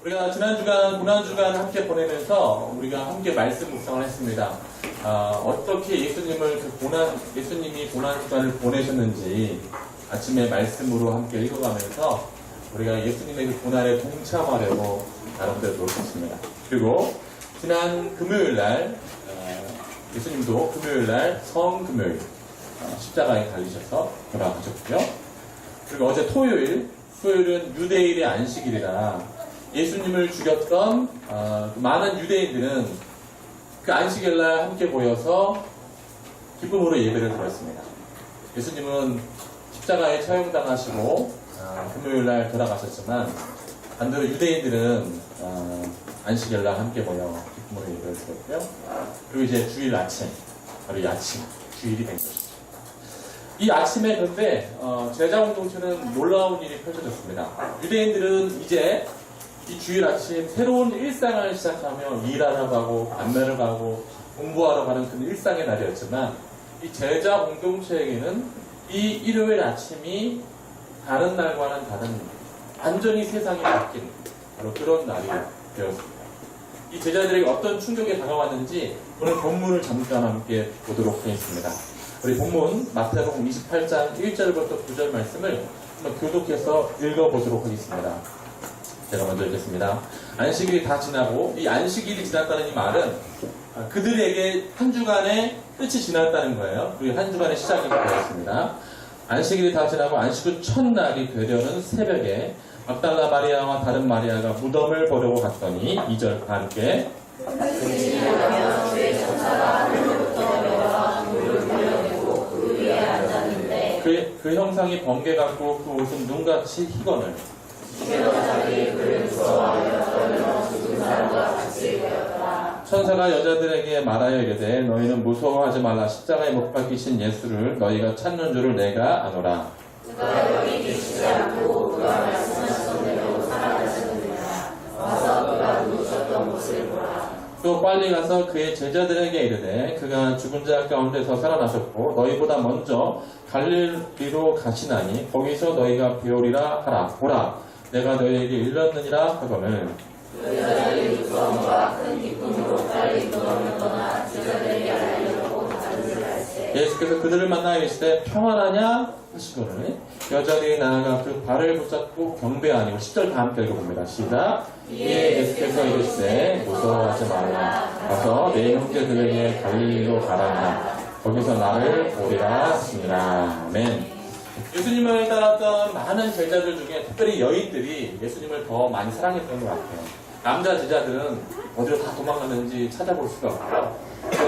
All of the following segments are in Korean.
우리가 지난 주간, 고난주간을 함께 보내면서 우리가 함께 말씀 묵상을 했습니다. 어떻게 예수님이 고난주간을 보내셨는지 아침에 말씀으로 함께 읽어가면서 우리가 예수님의 그 고난에 동참하려고 나름대로 노력했습니다. 그리고 지난 금요일날, 예수님도 금요일날 성금요일, 십자가에 달리셔서 돌아가셨고요. 그리고 어제 토요일은 유대인의 안식일이라 예수님을 죽였던 많은 유대인들은 그 안식일날 함께 모여서 기쁨으로 예배를 드렸습니다. 예수님은 십자가에 처형당하시고 금요일날 돌아가셨지만 반대로 유대인들은 안식일날 함께 모여 기쁨으로 예배를 드렸고요. 그리고 이제 주일 아침, 바로 이 아침, 주일이 된 것이죠. 이 아침에 그런데 제자 공동체는 놀라운 일이 펼쳐졌습니다. 유대인들은 이제 이 주일 아침 새로운 일상을 시작하며 일하러 가고 안매를 가고 공부하러 가는 그 일상의 날이었지만 이 제자 공동체에게는 이 일요일 아침이 다른 날과는 다른 완전히 세상이 바뀐 바로 그런 날이 되었습니다. 이 제자들에게 어떤 충격이 다가왔는지 오늘 본문을 잠깐 함께 보도록 하겠습니다. 우리 본문 마태복음 28장 1절부터 9절 말씀을 한번 교독해서 읽어보도록 하겠습니다. 제가 먼저 읽겠습니다. 안식일이 다 지나고 이 안식일이 지났다는 이 말은 그들에게 한 주간의 끝이 지났다는 거예요. 그리고 한 주간의 시작이 되었습니다. 안식일이 다 지나고 안식 후 첫날이 되려는 새벽에 막달라 마리아와 다른 마리아가 무덤을 보려고 갔더니 2절 함께 그 형상이 번개 같고 그 옷은 눈같이 희건을 천사가 여자들에게 말하여 이르되 너희는 무서워하지 말라. 십자가에 못 박히신 예수를 너희가 찾는 줄을 내가 아노라. 그가 여기 계시지 않고 그가 말씀하셨던 대로 살아나셨느니라. 와서 그가 누우셨던 곳을 보라. 또 빨리 가서 그의 제자들에게 이르되 그가 죽은 자 가운데서 살아나셨고 너희보다 먼저 갈릴리로 가시나니 거기서 너희가 배우리라 하라. 보라 내가 너희에게 일렀느니라 하거늘 그 여자들이 무서움과 큰 기쁨으로 빨리 무덤을 떠나 제자들에게 알리려고 다른 데로 갈새 예수께서 그들을 만나 이르시되 평안하냐 하시거늘 여자들이 나아가 그 발을 붙잡고 경배하니 10절 다 함께 읽어봅니다. 시작. 이에 예수께서 이르시되 무서워하지 말라. 가서 내 형제들에게 갈릴리로 가라. 거기서 나를 보리라 하시니라. 아멘. 예수님을 따랐던 많은 제자들 중에 특별히 여인들이 예수님을 더 많이 사랑했던 것 같아요. 남자 제자들은 어디로 다 도망갔는지 찾아볼 수가 없고요.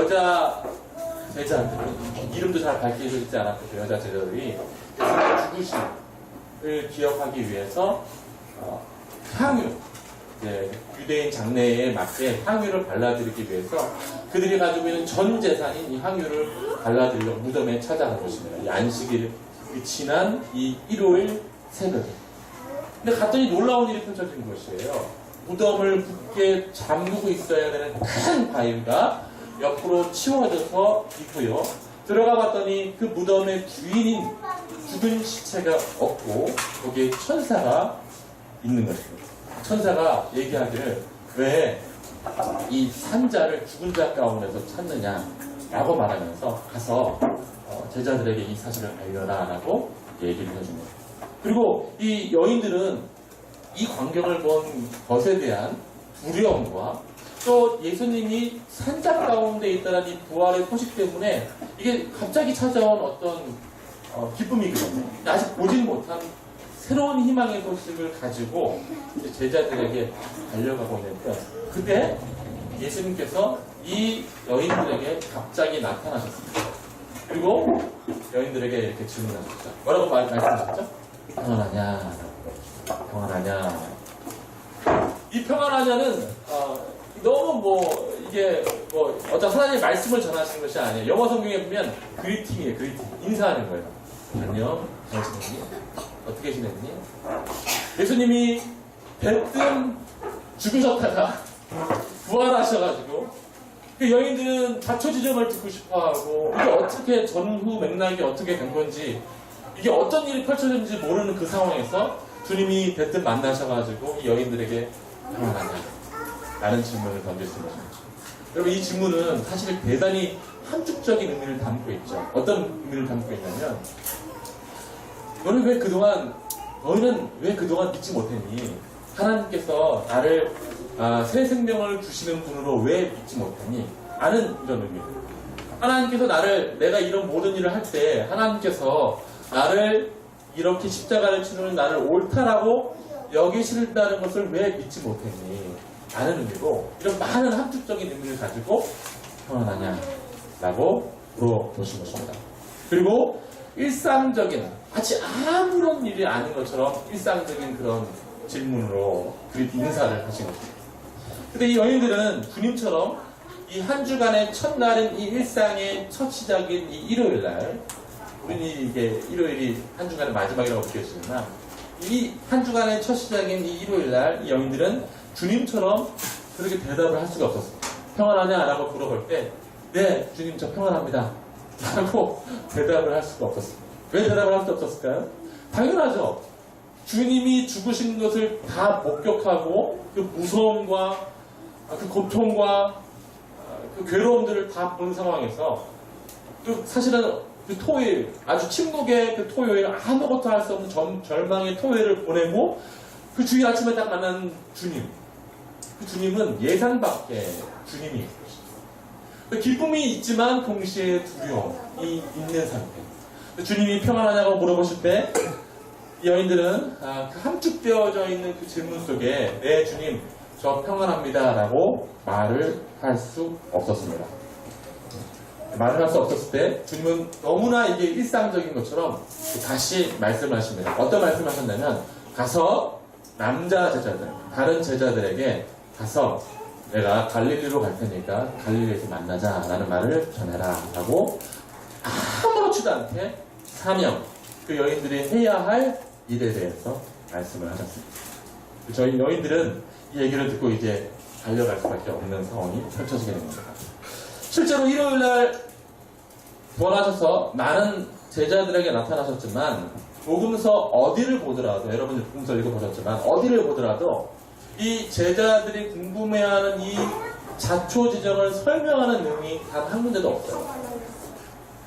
여자 제자들은 이름도 잘 밝혀지지 않았고 그 여자 제자들이 예수님의 죽으심을 기억하기 위해서 향유, 유대인 장례에 맞게 향유를 발라드리기 위해서 그들이 가지고 있는 전 재산인 이 향유를 발라드리려고 무덤에 찾아간 것입니다. 이 안식일 지난 이 일요일 새벽에. 근데 갔더니 놀라운 일이 펼쳐진 것이에요. 무덤을 굳게 잠그고 있어야 되는 큰 바위가 옆으로 치워져서 있고요. 들어가 봤더니 그 무덤의 주인인 죽은 시체가 없고 거기에 천사가 있는 것입니다. 천사가 얘기하기를 왜 이 산자를 죽은 자 가운데서 찾느냐라고 말하면서 가서 제자들에게 이 사실을 알려라 라고 얘기를 해줍니다. 그리고 이 여인들은 이 광경을 본 것에 대한 두려움과 또 예수님이 산자 가운데 있다는 이 부활의 소식 때문에 이게 갑자기 찾아온 어떤 기쁨이거든요. 아직 보진 못한 새로운 희망의 소식을 가지고 제자들에게 달려가고 있는 때 그때 예수님께서 이 여인들에게 갑자기 나타나셨습니다. 그리고 여인들에게 이렇게 질문하셨죠. 뭐라고 말씀하셨죠? 평안하냐? 평안하냐? 이 평안하냐는 너무 이게 어떤 하나님의 말씀을 전하시는 것이 아니에요. 영어 성경에 보면 그리팅이에요. 그리팅. 인사하는 거예요. 안녕. 잘 지냈니? 어떻게 지냈니? 예수님이 대뜸 죽으셨다가 부활하셔가지고 그 여인들은 자초지종을 듣고 싶어하고 이게 어떻게 전후 맥락이 어떻게 된 건지 이게 어떤 일이 펼쳐졌는지 모르는 그 상황에서 주님이 대뜸 만나셔가지고 이 여인들에게 평안하냐? 라는 질문을 던질 수 있는 거죠. 여러분, 이 질문은 사실 대단히 함축적인 의미를 담고 있죠. 어떤 의미를 담고 있냐면, 너희는 왜 그동안 믿지 못했니? 하나님께서 나를 새 생명을 주시는 분으로 왜 믿지 못했니? 라는 이런 의미. 하나님께서 내가 이런 모든 일을 할 때 하나님께서 나를 이렇게 십자가를 치르는 나를 옳다라고 여기신다는 것을 왜 믿지 못했니? 라는 의미로 이런 많은 함축적인 의미를 가지고 평안하냐? 라고 물어보신 것입니다. 그리고 일상적인 마치 아무런 일이 아닌 것처럼 일상적인 그런 질문으로 인사를 하신 것입니다. 근데 이 여인들은 주님처럼 이 한 주간의 첫날인 이 일상의 첫 시작인 이 일요일날, 우리는 이게 일요일이 한 주간의 마지막이라고 느껴지지만 이 한 주간의 첫 시작인 이 일요일날 이 여인들은 주님처럼 그렇게 대답을 할 수가 없었습니다. 평안하냐? 라고 물어볼 때 네, 주님 저 평안합니다 라고 대답을 할 수가 없었습니다. 왜 대답을 할 수 없었을까요? 당연하죠. 주님이 죽으신 것을 다 목격하고 그 무서움과 그 고통과 그 괴로움들을 다 본 상황에서 사실은 그 토요일, 아주 침묵의 그 토요일, 아무것도 할 수 없는 절망의 토요일을 보내고 그 주일 아침에 딱 만난 주님, 그 주님은 예상 밖의 주님이 그 기쁨이 있지만 동시에 두려움이 있는 상태. 주님이 평안하냐고 물어보실 때 이 여인들은 그 함축되어져 있는 그 질문 속에 네 주님 저 평안합니다 라고 말을 할 수 없었습니다. 말을 할 수 없었을 때 주님은 너무나 이게 일상적인 것처럼 다시 말씀을 하십니다. 어떤 말씀을 하셨냐면 가서 남자 제자들, 다른 제자들에게 가서 내가 갈릴리로 갈 테니까 갈릴리에서 만나자 라는 말을 전해라 라고 아무렇지도 않게 사명, 그 여인들이 해야 할 일에 대해서 말씀을 하셨습니다. 저희 여인들은 이 얘기를 듣고 이제 달려갈 수밖에 없는 상황이 펼쳐지게 됩니다. 실제로 일요일날 부활하셔서 많은 제자들에게 나타나셨지만 복음서 어디를 보더라도, 여러분들 복음서 읽어보셨지만 어디를 보더라도 이 제자들이 궁금해하는 이 자초지정을 설명하는 내용이 단 한 군데도 없어요.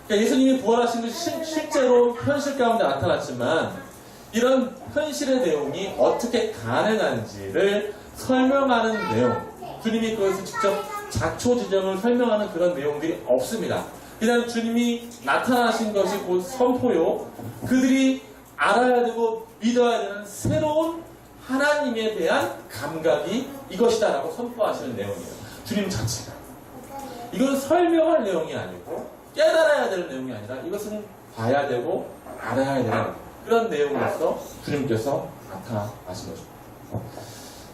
그러니까 예수님이 부활하신 것이 실제로 현실 가운데 나타났지만 이런 현실의 내용이 어떻게 가능한지를 설명하는 내용, 주님이 그것을 직접 자초지정을 설명하는 그런 내용들이 없습니다. 그냥 주님이 나타나신 것이 곧 선포요, 그들이 알아야 되고 믿어야 되는 새로운 하나님에 대한 감각이 이것이다 라고 선포하시는 내용이에요. 주님 자체가. 이건 설명할 내용이 아니고 깨달아야 될 내용이 아니라 이것은 봐야 되고 알아야 되는 그런 내용으로서 주님께서 나타나신 거죠.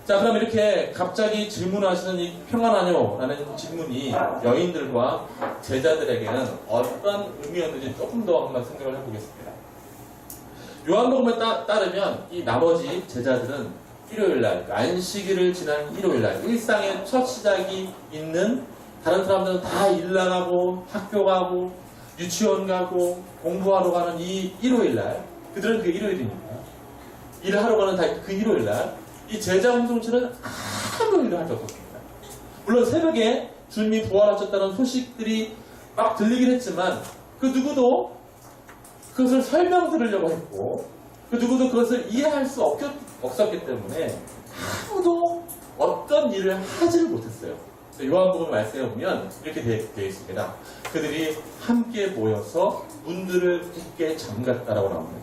자, 그럼 이렇게 갑자기 질문하시는 이 평안하뇨? 라는 질문이 여인들과 제자들에게는 어떤 의미였는지 조금 더 한번 생각을 해보겠습니다. 요한복음에 따르면 이 나머지 제자들은 일요일날, 안식일을 지난 일요일날, 일상의 첫 시작이 있는 다른 사람들은 다 일 나가고 학교 가고 유치원 가고 공부하러 가는 이 일요일날, 그들은 그 일요일이니까 일을 하러 가는 그 일요일날 이 제자 공동체는 아무 일을 할 수 없었습니다. 물론 새벽에 주님이 부활하셨다는 소식들이 막 들리긴 했지만 그 누구도 그것을 설명 들으려고 했고 그 누구도 그것을 이해할 수 없었기 때문에 아무도 어떤 일을 하지를 못했어요. 요한복음 말씀에 보면 이렇게 되어 있습니다. 그들이 함께 모여서 문들을 굳게 잠갔다라고 나옵니다.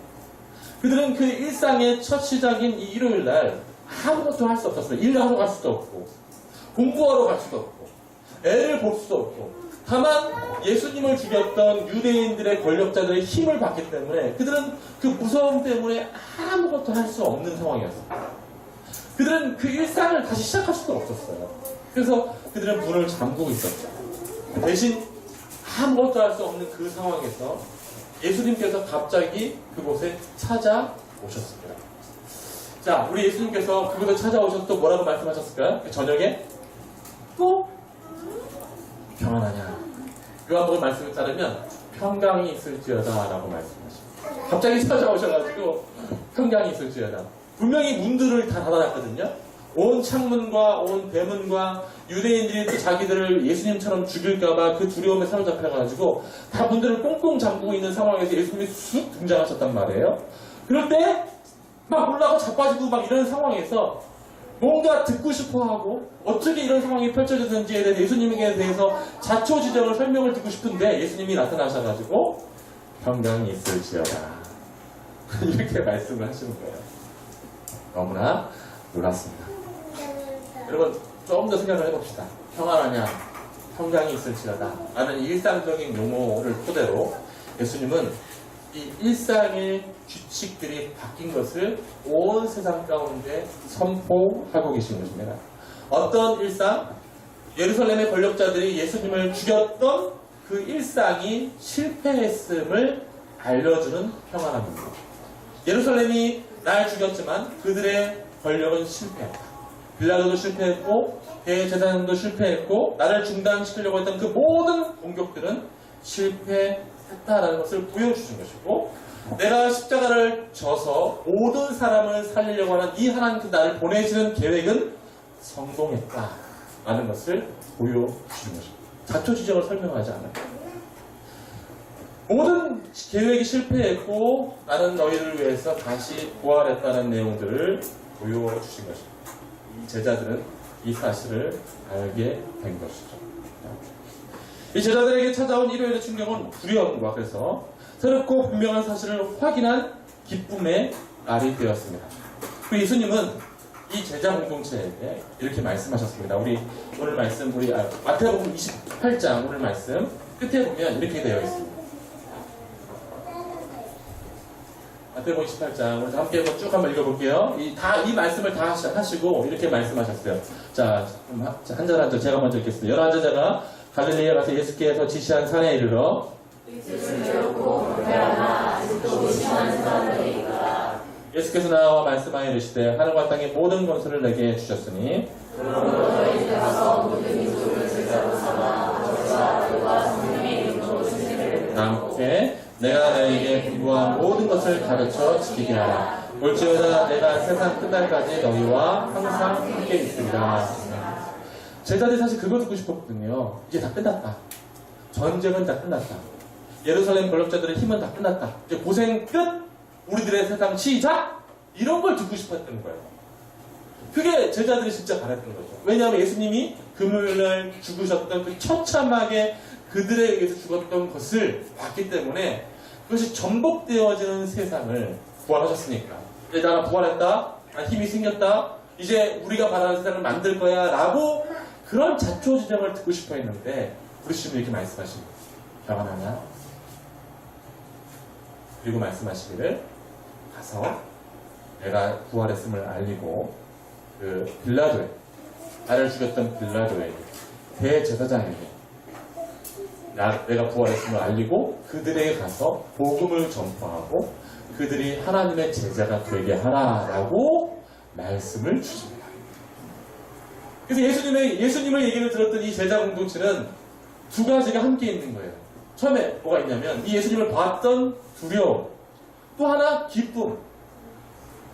그들은 그 일상의 첫 시작인 이 일요일날 아무것도 할 수 없었어요. 일하러 갈 수도 없고 공부하러 갈 수도 없고 애를 볼 수도 없고 다만 예수님을 죽였던 유대인들의 권력자들의 힘을 받기 때문에 그들은 그 무서움 때문에 아무것도 할 수 없는 상황이었습니다. 그들은 그 일상을 다시 시작할 수도 없었어요. 그래서 그들은 문을 잠그고 있었죠. 대신 아무것도 할 수 없는 그 상황에서 예수님께서 갑자기 그곳에 찾아오셨습니다. 자, 우리 예수님께서 그곳에 찾아오셔서 또 뭐라고 말씀하셨을까요? 그 저녁에 또 평안하냐? 요한복음 말씀을 따르면 평강이 있을지어다 라고 말씀하십니다. 갑자기 찾아오셔가지고 평강이 있을지어다. 분명히 문들을 다 닫아놨거든요. 온 창문과 온 대문과 유대인들이 또 자기들을 예수님처럼 죽일까봐 그 두려움에 사로잡혀가지고 다 문들을 꽁꽁 잠그고 있는 상황에서 예수님이 쑥 등장하셨단 말이에요. 그럴 때 막 올라가고 자빠지고 막 이런 상황에서 뭔가 듣고 싶어하고 어떻게 이런 상황이 펼쳐졌는지에 대해 예수님에 대해서 자초지정을 설명을 듣고 싶은데 예수님이 나타나셔가지고 평강이 있을지어다 이렇게 말씀을 하시는 거예요. 너무나 놀랐습니다. 여러분 조금 더 생각을 해봅시다. 평안하냐 평강이 있을지어다 라는 일상적인 용어를 토대로 예수님은 이 일상의 규칙들이 바뀐 것을 온 세상 가운데 선포하고 계신 것입니다. 어떤 일상? 예루살렘의 권력자들이 예수님을 죽였던 그 일상이 실패했음을 알려주는 평안함입니다. 예루살렘이 날 죽였지만 그들의 권력은 실패했다. 빌라도도 실패했고 대제사장도 실패했고 나를 중단시키려고 했던 그 모든 공격들은 실패했다라는 것을 보여주신 것이고 내가 십자가를 져서 모든 사람을 살리려고 하는 이 하나님께 나를 보내시는 계획은 성공했다라는 것을 보여주신 것입니다. 자초지정을 설명하지 않아요. 모든 계획이 실패했고 나는 너희를 위해서 다시 부활했다는 내용들을 보여주신 것입니다. 이 제자들은 이 사실을 알게 된 것이죠. 이 제자들에게 찾아온 일요일의 충격은 두려움과 그래서 새롭고 분명한 사실을 확인한 기쁨의 날이 되었습니다. 그리고 예수님은 이 제자 공동체에게 이렇게 말씀하셨습니다. 우리 오늘 말씀, 마태복음 28장 오늘 말씀 끝에 보면 이렇게 되어 있습니다. 마태복음 28장 우리 함께 쭉 한번 읽어볼게요. 이 말씀을 다 하시고 이렇게 말씀하셨어요. 자, 한 절 한 절 제가 먼저 읽겠습니다. 11제자가 갈릴리에 가서 예수께서 지시한 산에 이르러 예수께서 나와 말씀하여 이르시되 하늘과 땅의 모든 권세를 내게 주셨으니 남께 내가 너희에게 분부한 모든 것을 가르쳐 지키게 하라. 올지어다 내가 세상 끝날까지 너희와 항상 함께 있으리라. 제자들이 사실 그거 듣고 싶었거든요. 이제 다 끝났다. 전쟁은 다 끝났다. 예루살렘 권력자들의 힘은 다 끝났다. 이제 고생 끝! 우리들의 세상 시작! 이런 걸 듣고 싶었던 거예요. 그게 제자들이 진짜 바랬던 거죠. 왜냐하면 예수님이 금요일날 죽으셨던 그 처참하게 그들에 의해서 죽었던 것을 봤기 때문에 그것이 전복되어지는 세상을 부활하셨으니까. 이제 나는 부활했다. 힘이 생겼다. 이제 우리가 바라는 세상을 만들 거야. 라고 그런 자초지정을 듣고 싶어 했는데 우리 주님이 이렇게 말씀하십니다. 평안하냐? 그리고 말씀하시기를 가서 내가 부활했음을 알리고 그 빌라도에 나를 죽였던 빌라도에게 대제사장에게 내가 부활했음을 알리고 그들에게 가서 복음을 전파하고 그들이 하나님의 제자가 되게 하라라고 말씀을 주십니다. 그래서 예수님의 얘기를 들었던 이 제자 공동체는 두 가지가 함께 있는 거예요. 처음에 뭐가 있냐면 이 예수님을 봤던 두려움, 또 하나 기쁨.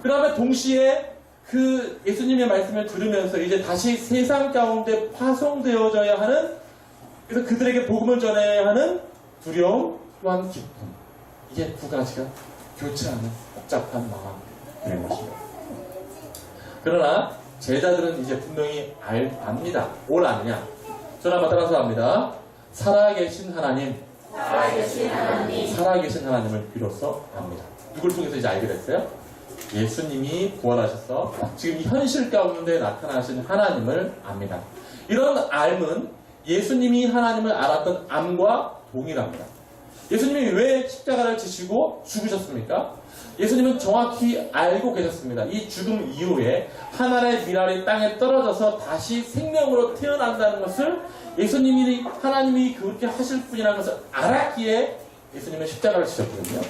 그 다음에 동시에 그 예수님의 말씀을 들으면서 이제 다시 세상 가운데 파송되어져야 하는, 그래서 그들에게 복음을 전해야 하는 두려움 또한 기쁨. 이게 두 가지가 교차하는 복잡한 마음인 것입니다. 그러나 제자들은 이제 분명히 압니다. 뭘 아느냐? 저는 한번 따라서 압니다. 살아계신 하나님. 살아계신 하나님을 비로소 압니다. 누굴 통해서 이제 알게 됐어요? 예수님이 부활하셔서 지금 이 현실 가운데 나타나신 하나님을 압니다. 이런 암은 예수님이 하나님을 알았던 암과 동일합니다. 예수님이 왜 십자가를 지시고 죽으셨습니까? 예수님은 정확히 알고 계셨습니다. 이 죽음 이후에 하나의 미랄이 땅에 떨어져서 다시 생명으로 태어난다는 것을 예수님이 하나님이 그렇게 하실 분이라는 것을 알았기에 예수님은 십자가를 지셨거든요.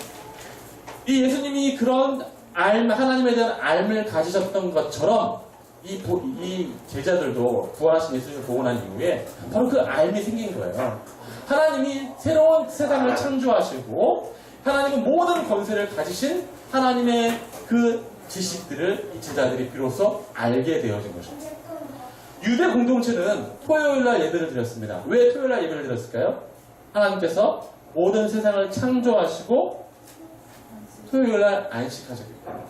이 예수님이 그런 하나님에 대한 알을 가지셨던 것처럼 이 제자들도 부활하신 예수님을 보고 난 이후에 바로 그 알이 생긴 거예요. 하나님이 새로운 세상을 창조하시고 하나님은 모든 권세를 가지신 하나님의 그 지식들을 이 제자들이 비로소 알게 되어진 것입니다. 유대 공동체는 토요일날 예배를 드렸습니다. 왜 토요일날 예배를 드렸을까요? 하나님께서 모든 세상을 창조하시고 토요일날 안식하셨기 때문에.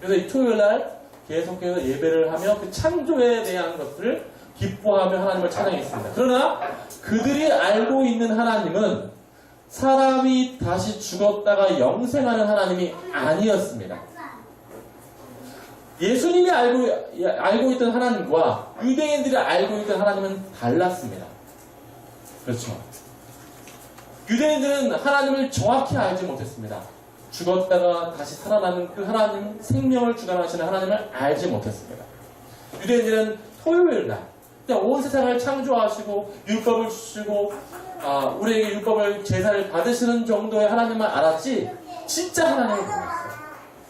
그래서 이 토요일날 계속해서 예배를 하며 그 창조에 대한 것들을 기뻐하며 하나님을 찬양했습니다. 그러나 그들이 알고 있는 하나님은 사람이 다시 죽었다가 영생하는 하나님이 아니었습니다. 예수님이 알고 있던 하나님과 유대인들이 알고 있던 하나님은 달랐습니다. 그렇죠. 유대인들은 하나님을 정확히 알지 못했습니다. 죽었다가 다시 살아나는 그 하나님, 생명을 주관하시는 하나님을 알지 못했습니다. 유대인들은 토요일날 그냥 온 세상을 창조하시고 율법을 주시고 우리에게 율법을 제사를 받으시는 정도의 하나님만 알았지 진짜 하나님을 몰랐어요.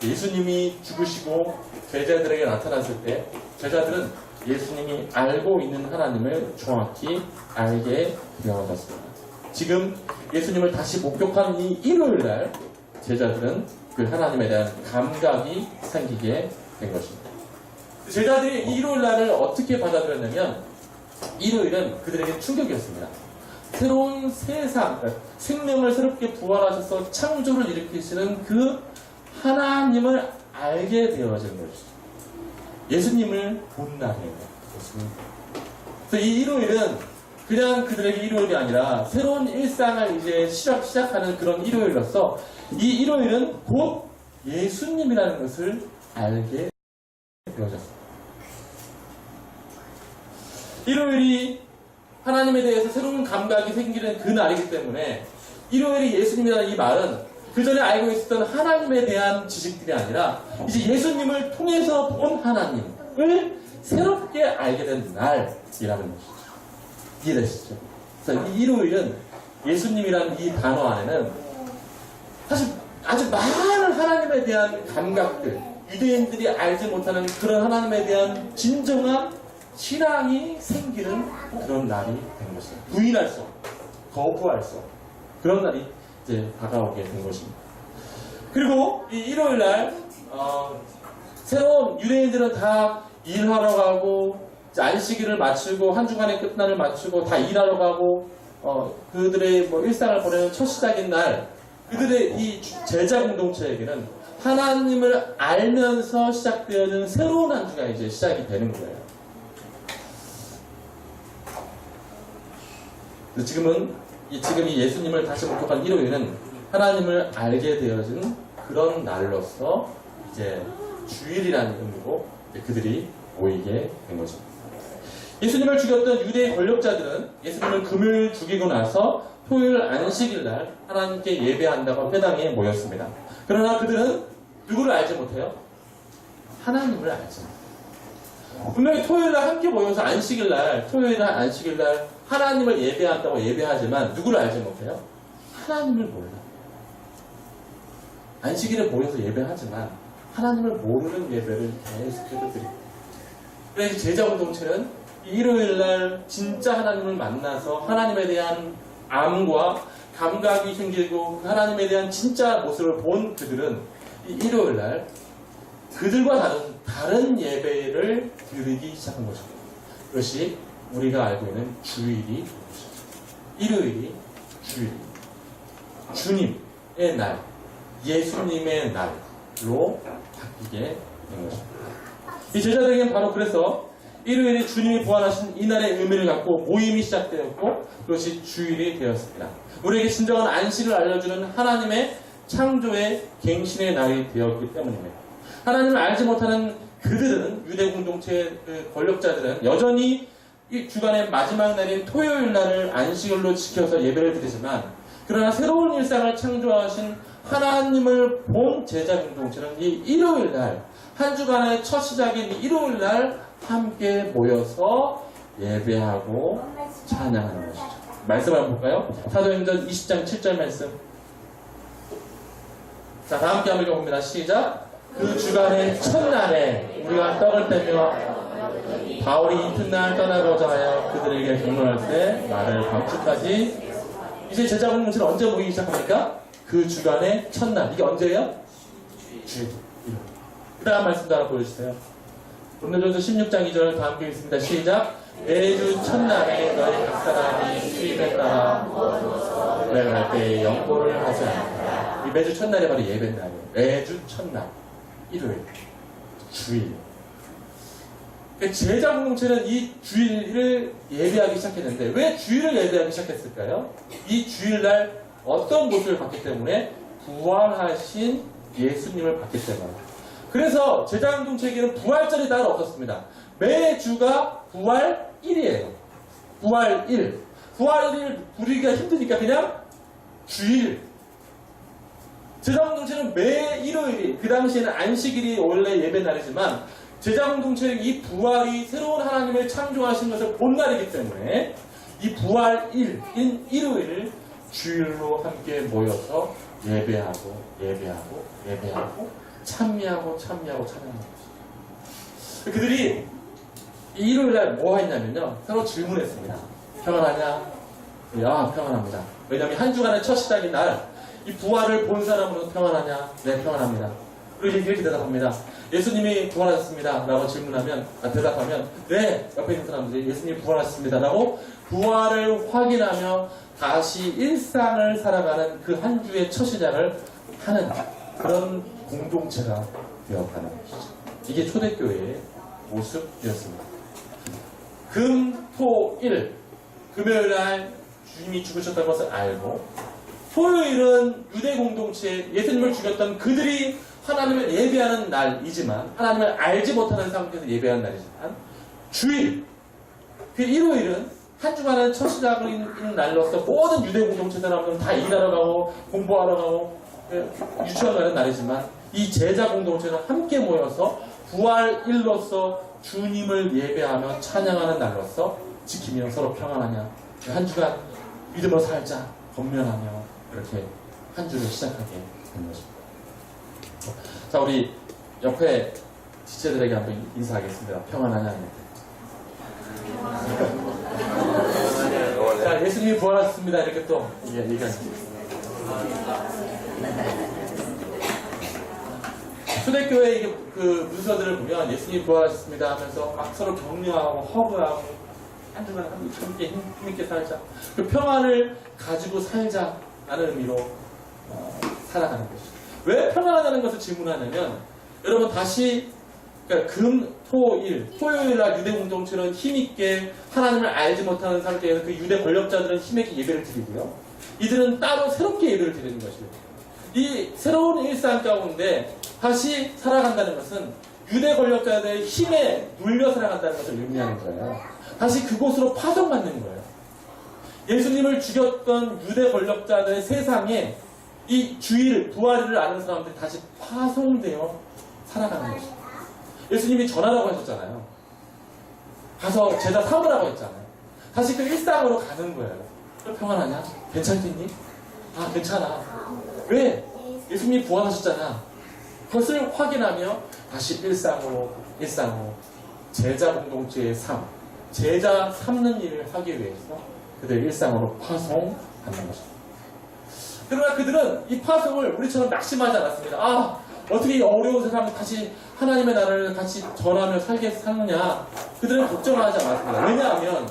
예수님이 죽으시고 제자들에게 나타났을 때 제자들은 예수님이 알고 있는 하나님을 정확히 알게 되어졌습니다. 지금 예수님을 다시 목격한 이 일요일날 제자들은 그 하나님에 대한 감각이 생기게 된 것입니다. 제자들이 이 일요일날을 어떻게 받아들였냐면 일요일은 그들에게 충격이었습니다. 새로운 세상, 생명을 새롭게 부활하셔서 창조를 일으키시는 그 하나님을 알게 되어진 것이죠. 예수님을 본 날이에요. 그래서 이 일요일은 그냥 그들에게 일요일이 아니라 새로운 일상을 이제 시작하는 그런 일요일로서 이 일요일은 곧 예수님이라는 것을 알게 되어졌습니다. 일요일이 하나님에 대해서 새로운 감각이 생기는 그 날이기 때문에 일요일이 예수님이라는 이 말은 그 전에 알고 있었던 하나님에 대한 지식들이 아니라 이제 예수님을 통해서 본 하나님을 새롭게 알게 된 날이라는 것이죠. 이해되시죠? 그래서 이 일요일은 예수님이라는 이 단어 안에는 사실 아주 많은 하나님에 대한 감각들, 유대인들이 알지 못하는 그런 하나님에 대한 진정한 신앙이 생기는 그런 날이 된 것입니다. 부인할 수 없고, 거부할 수 없고, 그런 날이 이제 다가오게 된 것입니다. 그리고 이 일요일날, 새로운 유대인들은 다 일하러 가고, 안식일을 마치고, 한 주간의 끝날을 마치고, 다 일하러 가고, 그들의 뭐 일상을 보내는 첫 시작인 날, 그들의 이 제자 공동체에게는 하나님을 알면서 시작되어진 새로운 한 주가 이제 시작이 되는 거예요. 지금 이 예수님을 다시 목격한 일요일은 하나님을 알게 되어진 그런 날로서 이제 주일이라는 의미로 그들이 모이게 된 것입니다. 예수님을 죽였던 유대의 권력자들은 예수님을 금요일 죽이고 나서 토요일 안식일 날 하나님께 예배한다고 회당에 모였습니다. 그러나 그들은 누구를 알지 못해요? 하나님을 알지 못해요. 분명히 토요일 날 함께 모여서 안식일 날, 토요일 날 안식일 날 하나님을 예배한다고 예배하지만 누구를 알지 못해요? 하나님을 몰라요. 안식일에 모여서 예배하지만 하나님을 모르는 예배를 계속해서 드립니다. 그래서 제자 공동체는 일요일날 진짜 하나님을 만나서 하나님에 대한 암과 감각이 생기고 하나님에 대한 진짜 모습을 본 그들은 이 일요일날 그들과 다른 예배를 드리기 시작한 것입니다. 그것이 우리가 알고 있는 주일이 일요일이 주일, 주님의 날, 예수님의 날로 바뀌게 된 것입니다. 이 제자들에게는 바로 그래서 일요일에 주님이 부활하신 이날의 의미를 갖고 모임이 시작되었고 그것이 주일이 되었습니다. 우리에게 진정한 안식을 알려주는 하나님의 창조의 갱신의 날이 되었기 때문입니다. 하나님을 알지 못하는 그들은 유대 공동체의 권력자들은 여전히 이 주간의 마지막 날인 토요일 날을 안식일로 지켜서 예배를 드리지만 그러나 새로운 일상을 창조하신 하나님을 본 제자 공동체는 이 일요일 날, 한 주간의 첫 시작인 일요일 날 함께 모여서 예배하고 찬양하는 것이죠. 말씀 한번 볼까요? 사도행전 20장 7절 말씀. 자, 다 함께 한번 읽어봅니다. 시작. 그 주간의 첫날에 우리가 떡을 떼며 바울이 이튿날 떠나고자 하여 그들에게 경론할 때 말을 밤중까지. 이제 제자 공동체는 언제 모이기 시작합니까? 그 주간의 첫날. 이게 언제예요? 주일. 그 다음 말씀도 하나 보여주세요. 고린도전서 16장 2절 다 함께 읽습니다. 시작. 매주 첫날에 너희 각 사람이 수입에 따라 고백을 할 때에 연보를 하지 않는다. 이 매주 첫날이 바로 예배날이에요. 매주 첫날, 일요일, 주일. 제자 공동체는 이 주일을 예배하기 시작했는데 왜 주일을 예배하기 시작했을까요? 이 주일날 어떤 모습을 봤기 때문에 부활하신 예수님을 봤기 때문에. 그래서 제자 공동체에게는 부활절이 따로 없었습니다. 매주가 부활일이에요. 부활일. 부활일을 부르기가 힘드니까 그냥 주일. 제자 공동체는 매 일요일이, 그 당시에는 안식일이 원래 예배날이지만 제자 공동체는 이 부활이 새로운 하나님을 창조하신 것을 본 날이기 때문에 이 부활일인 일요일을 주일로 함께 모여서 예배하고 찬미하고 찬양하는 것이죠. 그들이 이 일요일날 뭐 했냐면요, 서로 질문했습니다. 평안하냐? 야, 평안합니다. 왜냐하면 한 주간의 첫 시작인 날 이 부활을 본 사람으로 평안하냐? 네, 평안합니다. 그리고 이렇게 대답합니다. 예수님이 부활하셨습니다 라고 질문하면, 대답하면 네, 옆에 있는 사람들이 예수님이 부활하셨습니다 라고 부활을 확인하며 다시 일상을 살아가는 그 한 주의 첫 시작을 하는 그런 공동체가 되어가는 것이죠. 이게 초대교회의 모습이었습니다. 금, 토, 일, 금요일날 주님이 죽으셨다는 것을 알고, 토요일은 유대 공동체, 예수님을 죽였던 그들이 하나님을 예배하는 날이지만, 하나님을 알지 못하는 상태에서 예배하는 날이지만, 주일, 그 일요일은 한 주간의 첫 시작인 날로서 모든 유대 공동체 사람들은 다 일하러 가고 공부하러 가고 유치원 가는 날이지만, 이 제자 공동체는 함께 모여서 부활일로서 주님을 예배하며 찬양하는 날로서 지키며 서로 평안하냐, 한 주간 믿음으로 살자, 건면하며 이렇게 한 주를 시작하게 된 것입니다. 자, 우리 옆에 지체들에게 한번 인사하겠습니다. 평안하냐? 자, 예수님이 부활하셨습니다. 이렇게 또 얘기하겠습니다. 초대교회 이게 그 문서들을 보면 예수님이 부활하셨습니다 하면서 막 서로 격려하고 허그하고 한 주간 함께 힘있게 살자, 그 평안을 가지고 살자라는 의미로 살아가는 것이죠. 왜 평안하다는 것을 질문하냐면, 여러분 다시, 그러니까 금, 토, 일, 토요일날 유대 공동체는 힘있게 하나님을 알지 못하는 상태에서 그 유대 권력자들은 힘있게 예배를 드리고요, 이들은 따로 새롭게 예배를 드리는 것이에요. 이 새로운 일상 가운데 다시 살아간다는 것은 유대 권력자들의 힘에 눌려 살아간다는 것을 의미하는 거예요. 다시 그곳으로 파송받는 거예요. 예수님을 죽였던 유대 권력자들의 세상에 이 주일, 부활을 아는 사람들이 다시 파송되어 살아가는 것입니다. 예수님이 전하라고 하셨잖아요. 가서 제자 삼으라고 했잖아요. 다시 그 일상으로 가는 거예요. 평안하냐? 괜찮겠니? 아, 괜찮아. 왜? 예수님이 부활하셨잖아. 그것을 확인하며 다시 일상으로 제자 공동체의 삶, 제자 삼는 일을 하기 위해서 그들의 일상으로 파송하는 것입니다. 그러나 그들은 이 파송을 우리처럼 낙심하지 않았습니다. 아, 어떻게 이 어려운 세상을 다시 하나님의 나라를 같이 전하며 사느냐. 그들은 걱정하지 않았습니다. 왜냐하면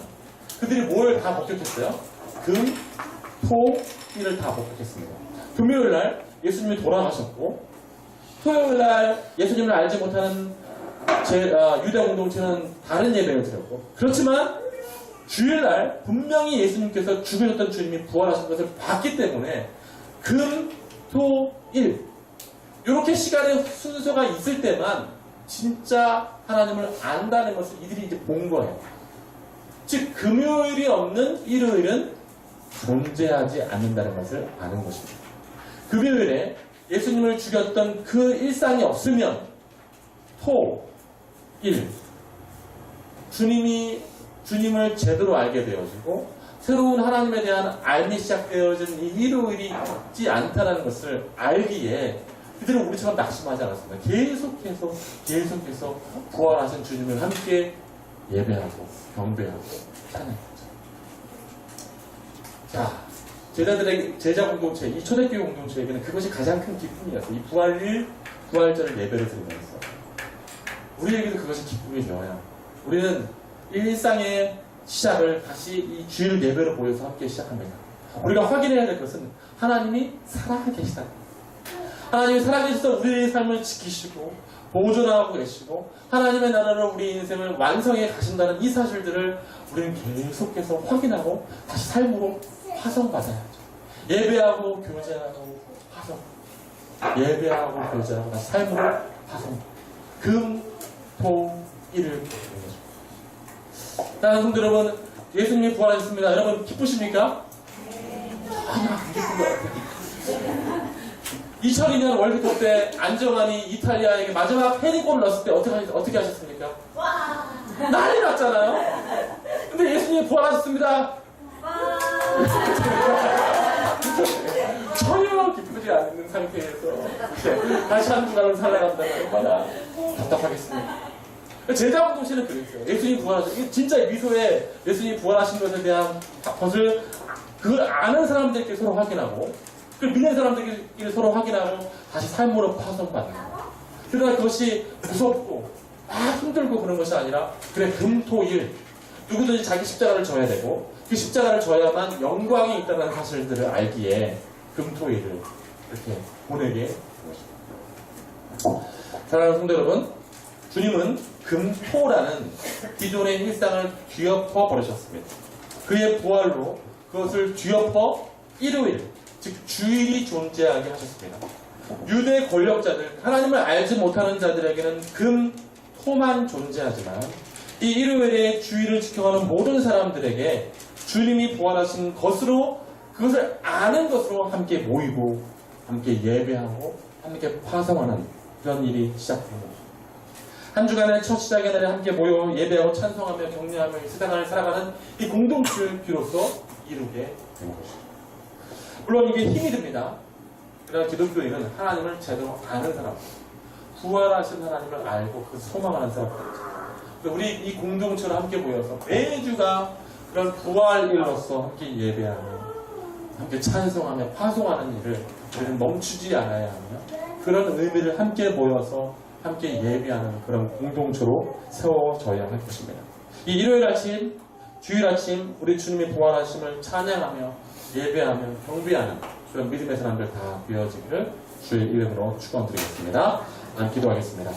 그들이 뭘 다 목격했어요? 금, 토, 일을 다 목격했습니다. 금요일날 예수님이 돌아가셨고, 토요일날 예수님을 알지 못하는 유대 공동체는 다른 예배를 드렸고, 그렇지만 주일날 분명히 예수님께서 죽으셨던 주님이 부활하신 것을 봤기 때문에 금, 토, 일, 이렇게 시간의 순서가 있을 때만 진짜 하나님을 안다는 것을 이들이 이제 본 거예요. 즉 금요일이 없는 일요일은 존재하지 않는다는 것을 아는 것입니다. 금요일에 예수님을 죽였던 그 일상이 없으면 토, 일, 주님을 제대로 알게 되어지고 새로운 하나님에 대한 알미 시작되어진 이 일요일이 있지 않다는 것을 알기에 그들은 우리처럼 낙심하지 않았습니다. 계속해서 부활하신 주님을 함께 예배하고 경배하고 찬양했죠. 자, 제자 공동체, 이 초대교회 공동체에게는 그것이 가장 큰 기쁨이었어요. 이 부활절을 예배를 드리면서 우리에게도 그것이 기쁨이 되어요. 우리는 일상의 시작을 다시 이 주일 예배로 모여서 함께 시작합니다. 우리가 확인해야 될 것은 하나님이 살아계시다. 하나님이 살아계셔서 우리의 삶을 지키시고 보존하고 계시고 하나님의 나라로 우리 인생을 완성해 가신다는 이 사실들을 우리는 계속해서 확인하고 다시 삶으로 파송받아야죠. 예배하고 교제하고 파송, 예배하고 교제하고 다시 삶으로 파송. 금, 토, 일을 다른 성도 여러분, 예수님이 부활하셨습니다. 여러분 기쁘십니까? 전혀 안 기쁜 것 같아요. 2002년 월드컵 때 안정환이 이탈리아에게 마지막 헤딩골을 넣었을 때 어떻게 하셨습니까? 난리 났잖아요. 근데 예수님이 부활하셨습니다. 전혀 기쁘지 않는 상태에서 다시 한 주간을 살아간다면 얼마나 답답하겠습니까? 제자공동체는 그랬어요. 예수님이 부활하셨어요. 진짜 미소에 예수님이 부활하신 것에 대한 것을 그걸 아는 사람들끼리 서로 확인하고 그걸 믿는 사람들끼리 서로 확인하고 다시 삶으로 파송받는 거예요. 그러나 그것이 무섭고 힘들고 그런 것이 아니라 그래 금토일 누구든지 자기 십자가를 져야 되고 그 십자가를 져야만 영광이 있다는 사실들을 알기에 금토일을 이렇게 보내게 된 것입니다. 사랑하는 성도 여러분, 주님은 금토라는 기존의 일상을 뒤엎어 버리셨습니다. 그의 부활로 그것을 뒤엎어 일요일, 즉 주일이 존재하게 하셨습니다. 유대 권력자들, 하나님을 알지 못하는 자들에게는 금, 토만 존재하지만 이 일요일에 주일을 지켜가는 모든 사람들에게 주님이 부활하신 것으로 그것을 아는 것으로 함께 모이고 함께 예배하고 함께 파송하는 그런 일이 시작된 것입니다. 한 주간의 첫 시작의 날에 함께 모여 예배하고 찬송하며 격려하며 이 세상을 살아가는 이 공동체를 비로소 이루게 된 것입니다. 물론 이게 힘이 듭니다. 그러나 기독교인은 하나님을 제대로 아는 사람, 부활하신 하나님을 알고 그 소망하는 사람들이죠. 우리 이 공동체로 함께 모여서 매주가 그런 부활일로서 함께 예배하며 함께 찬송하며 파송하는 일을 우리는 멈추지 않아야 하며 그런 의미를 함께 모여서 함께 예배하는 그런 공동체로 세워져야 할 것입니다. 이 일요일 아침, 주일 아침 우리 주님의 부활하심을 찬양하며 예배하며 경배하는 그런 믿음의 사람들 다 되어지기를 주의 이름으로 축원드리겠습니다. 기도하겠습니다.